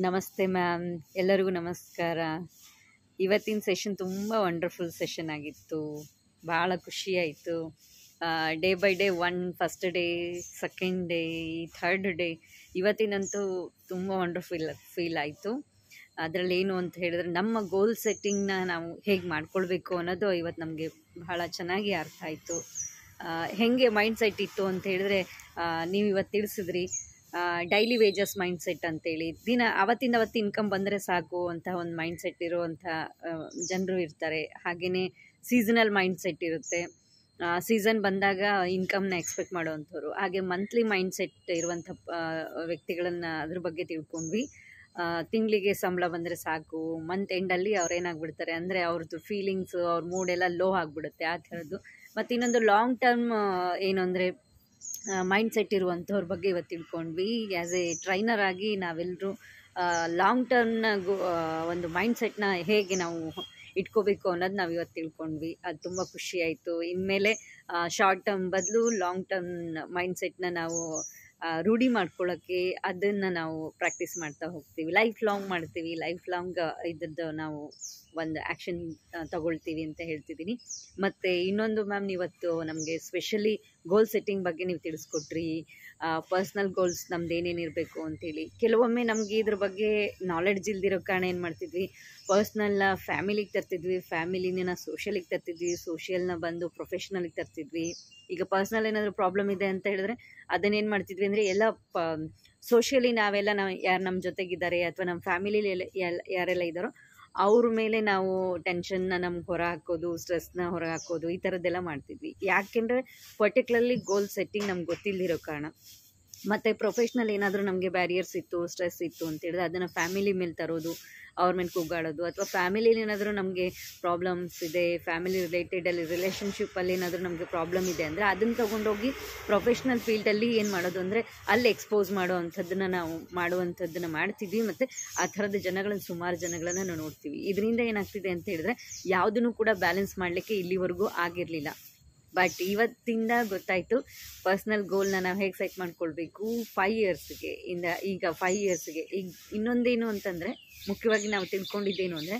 ನಮಸ್ತೆ ಮ್ಯಾಮ್, ಎಲ್ಲರಿಗೂ ನಮಸ್ಕಾರ. ಇವತ್ತಿನ ಸೆಷನ್ ತುಂಬ ವಂಡರ್ಫುಲ್ ಸೆಷನ್ ಆಗಿತ್ತು. ಭಾಳ ಖುಷಿಯಾಯಿತು. Day by day first day, second day, third day, ಇವತ್ತಿನಂತೂ ತುಂಬ ಫೀಲ್ ಆಯಿತು. ಅದರಲ್ಲೇನು ಅಂತ ಹೇಳಿದ್ರೆ, ನಮ್ಮ ಗೋಲ್ ಸೆಟ್ಟಿಂಗ್ನ ನಾವು ಹೇಗೆ ಮಾಡ್ಕೊಳ್ಬೇಕು ಅನ್ನೋದು ಇವತ್ತು ನಮಗೆ ಬಹಳ ಚೆನ್ನಾಗಿ ಅರ್ಥ ಆಯಿತು. ಹೇಗೆ ಮೈಂಡ್ ಸೆಟ್ ಇತ್ತು ಅಂತ ಹೇಳಿದ್ರೆ, ನೀವು ಇವತ್ತು ತಿಳಿಸಿದ್ರಿ ಡೈಲಿ ವೇಜಸ್ ಮೈಂಡ್ ಸೆಟ್ ಅಂತೇಳಿ. ಅವತ್ತಿಂದ ಇನ್ಕಮ್ ಬಂದರೆ ಸಾಕು ಅಂತ ಒಂದು ಮೈಂಡ್ ಸೆಟ್ ಇರುವಂಥ ಜನರು ಇರ್ತಾರೆ. ಹಾಗೆಯೇ ಸೀಸನಲ್ ಮೈಂಡ್ ಸೆಟ್ ಇರುತ್ತೆ, ಸೀಸನ್ ಬಂದಾಗ ಇನ್ಕಮ್ನ ಎಕ್ಸ್ಪೆಕ್ಟ್ ಮಾಡೋವಂಥವ್ರು. ಹಾಗೆ ಮಂತ್ಲಿ ಮೈಂಡ್ ಸೆಟ್ ಇರುವಂಥ ವ್ಯಕ್ತಿಗಳನ್ನು ಅದ್ರ ಬಗ್ಗೆ ತಿಳ್ಕೊಂಡ್ವಿ. ತಿಂಗಳಿಗೆ ಸಂಬಳ ಬಂದರೆ ಸಾಕು, ಮಂತ್ ಎಂಡಲ್ಲಿ ಅವ್ರು ಏನಾಗ್ಬಿಡ್ತಾರೆ ಅಂದರೆ ಅವ್ರದ್ದು ಫೀಲಿಂಗ್ಸು, ಅವ್ರ ಮೂಡೆಲ್ಲ ಲೋ ಆಗಿಬಿಡುತ್ತೆ, ಆ ಥರದ್ದು. ಮತ್ತು ಇನ್ನೊಂದು ಲಾಂಗ್ ಟರ್ಮ್ ಏನು ಅಂದರೆ ಮೈಂಡ್ ಸೆಟ್ ಇರುವಂಥವ್ರ ಬಗ್ಗೆ ಇವತ್ತು ತಿಳ್ಕೊಂಡ್ವಿ. ಆ್ಯಸ್ ಎ ಟ್ರೈನರ್ ಆಗಿ ನಾವೆಲ್ಲರೂ ಲಾಂಗ್ ಟರ್ಮ್ನ ಒಂದು ಮೈಂಡ್ ಸೆಟ್ನ ಹೇಗೆ ನಾವು ಇಟ್ಕೋಬೇಕು ಅನ್ನೋದು ನಾವು ಇವತ್ತು ತಿಳ್ಕೊಂಡ್ವಿ. ಅದು ತುಂಬ ಖುಷಿಯಾಯಿತು. ಇನ್ಮೇಲೆ ಶಾರ್ಟ್ ಟರ್ಮ್ ಬದಲು ಲಾಂಗ್ ಟರ್ಮ್ ಮೈಂಡ್ ಸೆಟ್ನ ನಾವು ರೂಢಿ ಮಾಡ್ಕೊಳ್ಳೋಕ್ಕೆ ಅದನ್ನು ನಾವು ಪ್ರಾಕ್ಟೀಸ್ ಮಾಡ್ತಾ ಹೋಗ್ತೀವಿ. ಲೈಫ್ ಲಾಂಗ್ ಮಾಡ್ತೀವಿ, ಲೈಫ್ ಲಾಂಗ್ ಇದ್ರದ್ದು ನಾವು ಒಂದು ಆ್ಯಕ್ಷನ್ ತಗೊಳ್ತೀವಿ ಅಂತ ಹೇಳ್ತಿದ್ದೀನಿ. ಮತ್ತು ಇನ್ನೊಂದು ಮ್ಯಾಮ್, ಇವತ್ತು ನಮಗೆ ಸ್ಪೆಷಲಿ ಗೋಲ್ ಸೆಟ್ಟಿಂಗ್ ಬಗ್ಗೆ ನೀವು ತಿಳಿಸ್ಕೊಟ್ರಿ. ಪರ್ಸ್ನಲ್ ಗೋಲ್ಸ್ ನಮ್ದು ಏನೇನಿರಬೇಕು ಅಂತೇಳಿ. ಕೆಲವೊಮ್ಮೆ ನಮಗೆ ಇದ್ರ ಬಗ್ಗೆ ನಾಲೆಡ್ಜ್ ಇಲ್ದಿರೋ ಕಾರಣ ಏನು ಮಾಡ್ತಿದ್ವಿ, ಪರ್ಸ್ನಲ್ನ ಫ್ಯಾಮಿಲಿಗೆ ತರ್ತಿದ್ವಿ, ಫ್ಯಾಮಿಲಿನ ಸೋಷಿಯಲಿಗೆ ತರ್ತಿದ್ವಿ, ಸೋಷಿಯಲ್ನ ಬಂದು ಪ್ರೊಫೆಷ್ನಲಿಗೆ ತರ್ತಿದ್ವಿ. ಈಗ ಪರ್ಸ್ನಲ್ ಏನಾದರೂ ಪ್ರಾಬ್ಲಮ್ ಇದೆ ಅಂತ ಹೇಳಿದ್ರೆ ಅದನ್ನೇನು ಮಾಡ್ತಿದ್ವಿ ಅಂದರೆ, ಎಲ್ಲ ಸೋಷಿಯಲಿ ನಾವು ಯಾರು ನಮ್ಮ ಜೊತೆಗಿದ್ದಾರೆ ಅಥವಾ ನಮ್ಮ ಫ್ಯಾಮಿಲಿಲಿ ಯಾರೆಲ್ಲ ಇದ್ದಾರೋ ಅವ್ರ ಮೇಲೆ ನಾವು ಟೆನ್ಷನ್ನ ನಮ್ಗೆ ಹೊರ ಹಾಕೋದು, ಸ್ಟ್ರೆಸ್ನ ಹೊರ ಹಾಕೋದು, ಈ ಥರದ್ದೆಲ್ಲ ಮಾಡ್ತಿದ್ವಿ. ಯಾಕೆಂದರೆ ಪರ್ಟಿಕ್ಯುಲರ್ಲಿ ಗೋಲ್ ಸೆಟ್ಟಿಂಗ್ ನಮ್ಗೆ ಗೊತ್ತಿಲ್ಲದಿರೋ ಕಾರಣ. ಮತ್ತು ಪ್ರೊಫೆಷ್ನಲ್ ಏನಾದರೂ ನಮಗೆ ಬ್ಯಾರಿಯರ್ಸ್ ಇತ್ತು, ಸ್ಟ್ರೆಸ್ ಇತ್ತು ಅಂತ ಹೇಳಿದ್ರೆ ಅದನ್ನು ಫ್ಯಾಮಿಲಿ ಮೇಲೆ ತರೋದು, ಅವ್ರ ಮೇಲೆ ಕೂಗಾಡೋದು. ಅಥವಾ ಫ್ಯಾಮಿಲಿಲಿ ಏನಾದರೂ ನಮಗೆ ಪ್ರಾಬ್ಲಮ್ಸ್ ಇದೆ, ಫ್ಯಾಮಿಲಿ ರಿಲೇಟೆಡಲ್ಲಿ ರಿಲೇಷನ್ಶಿಪ್ಪಲ್ಲಿ ಏನಾದರೂ ನಮಗೆ ಪ್ರಾಬ್ಲಮ್ ಇದೆ ಅಂದರೆ ಅದನ್ನು ತೊಗೊಂಡೋಗಿ ಪ್ರೊಫೆಷ್ನಲ್ ಫೀಲ್ಡಲ್ಲಿ ಏನು ಮಾಡೋದು ಅಂದರೆ ಅಲ್ಲಿ ಎಕ್ಸ್ಪೋಸ್ ನಾವು ಮಾಡುವಂಥದ್ದನ್ನು ಮಾಡ್ತಿದ್ವಿ. ಮತ್ತು ಆ ಥರದ ಸುಮಾರು ಜನಗಳನ್ನು ನಾವು ನೋಡ್ತೀವಿ. ಇದರಿಂದ ಏನಾಗ್ತಿದೆ ಅಂತ ಹೇಳಿದ್ರೆ, ಯಾವುದನ್ನು ಕೂಡ ಬ್ಯಾಲೆನ್ಸ್ ಮಾಡಲಿಕ್ಕೆ ಇಲ್ಲಿವರೆಗೂ ಆಗಿರಲಿಲ್ಲ. ಬಟ್ ಇವತ್ತಿಂದ ಗೊತ್ತಾಯಿತು ಪರ್ಸ್ನಲ್ ಗೋಲ್ನ ನಾವು ಹೇಗೆ ಸೆಟ್ ಮಾಡ್ಕೊಳ್ಬೇಕು 5 ಇಯರ್ಸ್ಗೆ. ಈಗ 5 ಇಯರ್ಸ್ಗೆ ಈಗ ಇನ್ನೊಂದೇನು ಅಂತಂದರೆ, ಮುಖ್ಯವಾಗಿ ನಾವು ತಿಳ್ಕೊಂಡಿದ್ದೇನು ಅಂದರೆ,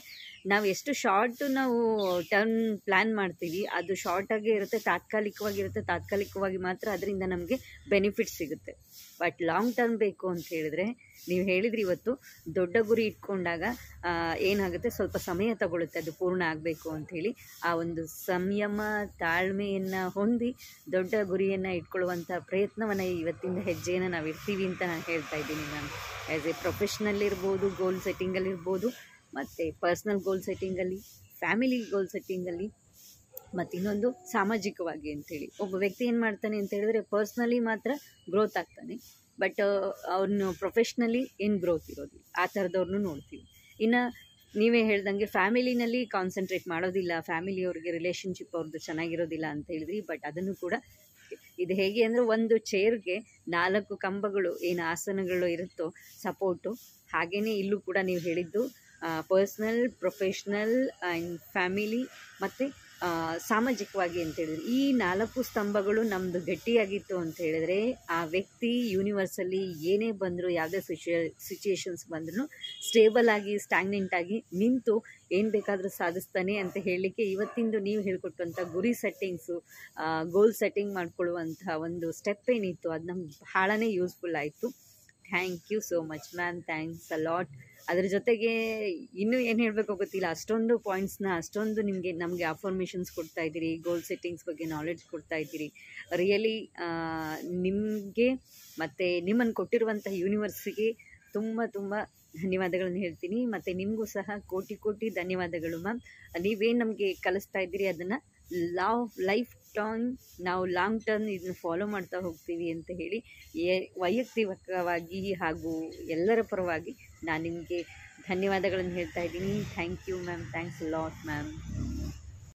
ನಾವು ಎಷ್ಟು ಶಾರ್ಟು ನಾವು ಟರ್ಮ್ ಪ್ಲ್ಯಾನ್ ಮಾಡ್ತೀವಿ ಅದು ಶಾರ್ಟಾಗೇ ಇರುತ್ತೆ, ತಾತ್ಕಾಲಿಕವಾಗಿ ಮಾತ್ರ ಅದರಿಂದ ನಮಗೆ ಬೆನಿಫಿಟ್ ಸಿಗುತ್ತೆ. ಬಟ್ ಲಾಂಗ್ ಟರ್ಮ್ ಬೇಕು ಅಂತ ಹೇಳಿದ್ರೆ, ನೀವು ಹೇಳಿದ್ರಿ ಇವತ್ತು ದೊಡ್ಡ ಗುರಿ ಇಟ್ಕೊಂಡಾಗ ಏನಾಗುತ್ತೆ, ಸ್ವಲ್ಪ ಸಮಯ ತಗೊಳುತ್ತೆ ಅದು ಪೂರ್ಣ ಆಗಬೇಕು ಅಂಥೇಳಿ. ಆ ಒಂದು ಸಂಯಮ, ತಾಳ್ಮೆಯನ್ನು ಹೊಂದಿ ದೊಡ್ಡ ಗುರಿಯನ್ನು ಇಟ್ಕೊಳ್ಳುವಂಥ ಪ್ರಯತ್ನವನ್ನು ಇವತ್ತಿಂದ ಹೆಜ್ಜೆಯನ್ನು ನಾವು ಇರ್ತೀವಿ ಅಂತ ನಾನು ಹೇಳ್ತಾ ಇದ್ದೀನಿ. ನಾನು ಆ್ಯಸ್ ಎ ಪ್ರೊಫೆಷ್ನಲ್ ಇರ್ಬೋದು, ಗೋಲ್ ಸೆಟ್ಟಿಂಗಲ್ಲಿರ್ಬೋದು, ಮತ್ತು ಪರ್ಸ್ನಲ್ ಗೋಲ್ ಸೆಟ್ಟಿಂಗಲ್ಲಿ, ಫ್ಯಾಮಿಲಿ ಗೋಲ್ ಸೆಟ್ಟಿಂಗಲ್ಲಿ, ಮತ್ತು ಇನ್ನೊಂದು ಸಾಮಾಜಿಕವಾಗಿ ಅಂಥೇಳಿ. ಒಬ್ಬ ವ್ಯಕ್ತಿ ಏನು ಮಾಡ್ತಾನೆ ಅಂತ ಹೇಳಿದ್ರೆ, ಪರ್ಸ್ನಲಿ ಮಾತ್ರ ಗ್ರೋತ್ ಆಗ್ತಾನೆ, ಬಟ್ ಅವ್ರನ್ನ ಪ್ರೊಫೆಷ್ನಲಿ ಏನು ಗ್ರೋತ್ ಇರೋದಿಲ್ಲ. ಆ ಥರದವ್ರನ್ನೂ ನೋಡ್ತೀವಿ. ಇನ್ನು ನೀವೇ ಹೇಳ್ದಂಗೆ ಫ್ಯಾಮಿಲಿನಲ್ಲಿ ಕಾನ್ಸಂಟ್ರೇಟ್ ಮಾಡೋದಿಲ್ಲ, ಫ್ಯಾಮಿಲಿಯವ್ರಿಗೆ ರಿಲೇಷನ್ಶಿಪ್ ಅವ್ರದ್ದು ಚೆನ್ನಾಗಿರೋದಿಲ್ಲ ಅಂತ ಹೇಳಿದ್ರಿ. ಬಟ್ ಅದನ್ನು ಕೂಡ ಇದು ಹೇಗೆ ಅಂದರೆ, ಒಂದು ಚೇರ್ಗೆ 4 ಕಂಬಗಳು ಏನು ಆಸನಗಳು ಇರುತ್ತೋ ಸಪೋರ್ಟು, ಹಾಗೆಯೇ ಇಲ್ಲೂ ಕೂಡ ನೀವು ಹೇಳಿದ್ದು ಪರ್ಸ್ನಲ್, ಪ್ರೊಫೆಷ್ನಲ್ ಆ್ಯಂಡ್ ಫ್ಯಾಮಿಲಿ ಮತ್ತು ಸಾಮಾಜಿಕವಾಗಿ ಅಂತ ಹೇಳಿದ್ರಿ. ಈ 4 ಸ್ತಂಭಗಳು ನಮ್ಮದು ಗಟ್ಟಿಯಾಗಿತ್ತು ಅಂತ ಹೇಳಿದ್ರೆ, ಆ ವ್ಯಕ್ತಿ ಯೂನಿವರ್ಸಲ್ಲಿ ಏನೇ ಬಂದರೂ, ಯಾವುದೇ ಸಿಚುಯೇಷನ್ಸ್ ಬಂದರೂ ಸ್ಟೇಬಲ್ ಆಗಿ, ಸ್ಟ್ಯಾಗ್ನೆಂಟ್ ಆಗಿ ನಿಂತು ಏನು ಬೇಕಾದರೂ ಸಾಧಿಸ್ತಾನೆ ಅಂತ ಹೇಳಲಿಕ್ಕೆ ಇವತ್ತಿಂದು ನೀವು ಹೇಳ್ಕೊಟ್ಟಂಥ ಗುರಿ ಸೆಟ್ಟಿಂಗ್ಸು, ಗೋಲ್ ಸೆಟ್ಟಿಂಗ್ ಮಾಡ್ಕೊಳ್ಳುವಂಥ ಒಂದು ಸ್ಟೆಪ್ ಏನಿತ್ತು ಅದು ನಮ್ಗೆ ಭಾಳನೇ ಯೂಸ್ಫುಲ್ ಆಯಿತು. Thank you so much ma'am, thanks a lot. ಅದ್ರ ಜೊತೆಗೆ ಇನ್ನೂ ಏನು ಹೇಳಬೇಕು ಗೊತ್ತಿಲ್ಲ, ಅಷ್ಟೊಂದು ಪಾಯಿಂಟ್ಸ್ನ, ಅಷ್ಟೊಂದು ನಮಗೆ ಅಫರ್ಮೇಷನ್ಸ್ ಕೊಡ್ತಾ ಇದ್ದೀರಿ, ಗೋಲ್ ಸೆಟ್ಟಿಂಗ್ಸ್ ಬಗ್ಗೆ ನಾಲೆಡ್ಜ್ ಕೊಡ್ತಾ ಇದ್ದೀರಿ. ರಿಯಲಿ ನಿಮಗೆ ಮತ್ತು ನಿಮ್ಮನ್ನು ಕೊಟ್ಟಿರುವಂಥ ಯೂನಿವರ್ಸಿಗೆ ತುಂಬ ಧನ್ಯವಾದಗಳನ್ನು ಹೇಳ್ತೀನಿ. ಮತ್ತು ನಿಮಗೂ ಸಹ ಕೋಟಿ ಧನ್ಯವಾದಗಳು ಮ್ಯಾಮ್. ನೀವೇನು ನಮಗೆ ಕಲಿಸ್ತಾ ಇದ್ದೀರಿ ಅದನ್ನು ಲೈಫ್ ಟೈಮ್ ನಾವು ಲಾಂಗ್ ಟರ್ಮ್ ಇದನ್ನು ಫಾಲೋ ಮಾಡ್ತಾ ಹೋಗ್ತೀವಿ ಅಂತ ಹೇಳಿ ವೈಯಕ್ತಿಕವಾಗಿ ಹಾಗೂ ಎಲ್ಲರ ಪರವಾಗಿ ನಾನು ನಿಮಗೆ ಧನ್ಯವಾದಗಳನ್ನು ಹೇಳ್ತಾ ಇದ್ದೀನಿ. Thank you ma'am, thanks lot ma'am.